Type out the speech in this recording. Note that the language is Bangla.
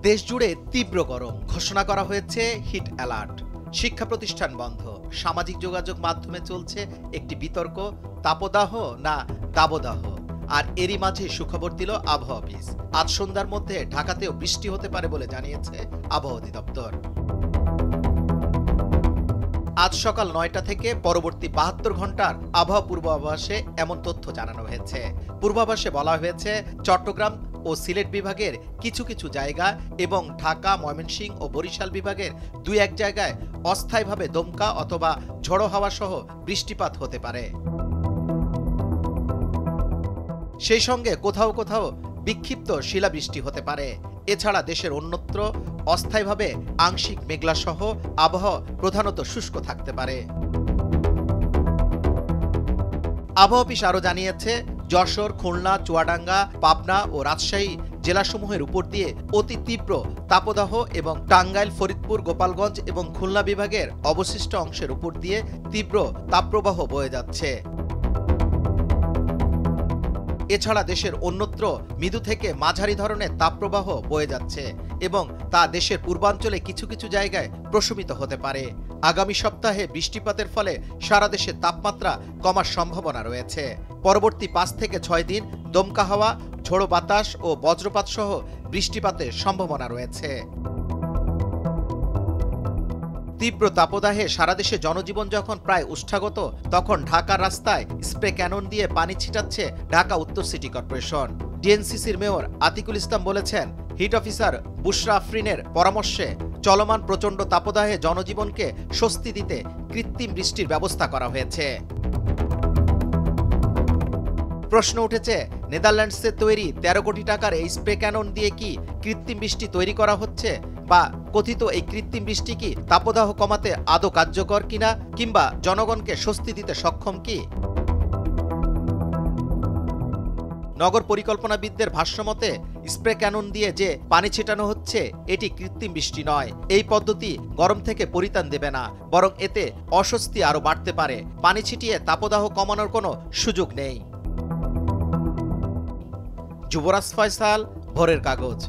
দেশজুড়ে তীব্র গরম, ঘোষণা করা হয়েছে হিট অ্যালার্ট। শিক্ষা প্রতিষ্ঠান বন্ধ, সামাজিক যোগাযোগ মাধ্যমে চলছে একটি বিতর্ক, তাপদাহ না দাবদাহ। আর এরই মাঝে সুখবর দিল আবহাওয়া অফিস। আজ সন্ধ্যার মধ্যে ঢাকাতেও বৃষ্টি হতে পারে বলে জানিয়েছে আবহাওয়া অধিদপ্তর। আজ সকাল ৯টা থেকে পরবর্তী ৭২ ঘন্টার আবহাওয়া পূর্বাভাসে এমন তথ্য জানানো হয়েছে। পূর্বাভাসে বলা হয়েছে চট্টগ্রাম ও সিলেট বিভাগের কিছু কিছু জায়গা এবং ঢাকা, ময়মনসিংহ ও বরিশাল বিভাগের ২-১ জায়গায় অস্থায়ীভাবে দমকা অথবা ঝড়ো হাওয়া সহ বৃষ্টিপাত হতে পারে। সেই সঙ্গে কোথাও কোথাও বিক্ষিপ্ত শিলাবৃষ্টি হতে পারে। এছাড়া দেশের অন্যত্র অস্থায়ীভাবে আংশিক মেঘলা সহ আবহাওয়া প্রধানত শুষ্ক থাকতে পারে। আবহাওয়া অফিস আরও জানিয়েছে যশোর, খুলনা, চুয়াডাঙ্গা, পাবনা ও রাজশাহী জেলাসমূহের উপর দিয়ে অতি তীব্র তাপদাহ এবং টাঙ্গাইল, ফরিদপুর, গোপালগঞ্জ এবং খুলনা বিভাগের অবশিষ্ট অংশের উপর দিয়ে তীব্র তাপপ্রবাহ বয়ে যাচ্ছে। এছাড়া দেশের অন্যত্র মৃদু থেকে মাঝারি ধরনের তাপপ্রবাহ বয়ে যাচ্ছে এবং তা দেশের পূর্বাঞ্চলে কিছু কিছু জায়গায় প্রশমিত হতে পারে। আগামী সপ্তাহে বৃষ্টিপাতের ফলে সারা দেশে তাপমাত্রা কমার সম্ভাবনা রয়েছে। পরবর্তী ৫ থেকে ৬ দিন দমকা হাওয়া, ঝোড়ো বাতাস ও বজ্রপাত সহ বৃষ্টিপাতের সম্ভাবনা রয়েছে। তীব্র তাপদাহে সারা দেশে জনজীবন যখন প্রায় উষ্ঠাগত, তখন ঢাকার রাস্তায় স্প্রে ক্যানন দিয়ে পানি ছিটাচ্ছে ঢাকা উত্তর সিটি কর্পোরেশন। ডিএনসিসির মেয়র আতিকুল ইসলাম বলেছেন, হিট অফিসার বুশরা আফরিনের পরামর্শে চলমান প্রচণ্ড তাপদাহে জনজীবনকে স্বস্তি দিতে কৃত্রিম বৃষ্টির ব্যবস্থা করা হয়েছে। প্রশ্ন উঠেছে, নেদারল্যান্ডসে তৈরি ১৩ কোটি টাকার এই স্প্রে ক্যানন দিয়ে কি কৃত্রিম বৃষ্টি তৈরি করা হচ্ছে, বা কথিত এই কৃত্রিম বৃষ্টি কি তাপদাহ কমাতে আদৌ কার্যকর কিনা, কিংবা জনগণকে স্বস্তি দিতে সক্ষম কি? নগর পরিকল্পনাবিদদের ভাষ্যমতে স্প্রে ক্যানন দিয়ে যে পানি ছিটানো হচ্ছে এটি কৃত্রিম বৃষ্টি নয়। এই পদ্ধতি গরম থেকে পরিত্রাণ দেবে না, বরং এতে অস্বস্তি আরও বাড়তে পারে। পানি ছিটিয়ে তাপদাহ কমানোর কোনো সুযোগ নেই। যুবরাজ ফয়সাল, ভোরের কাগজ।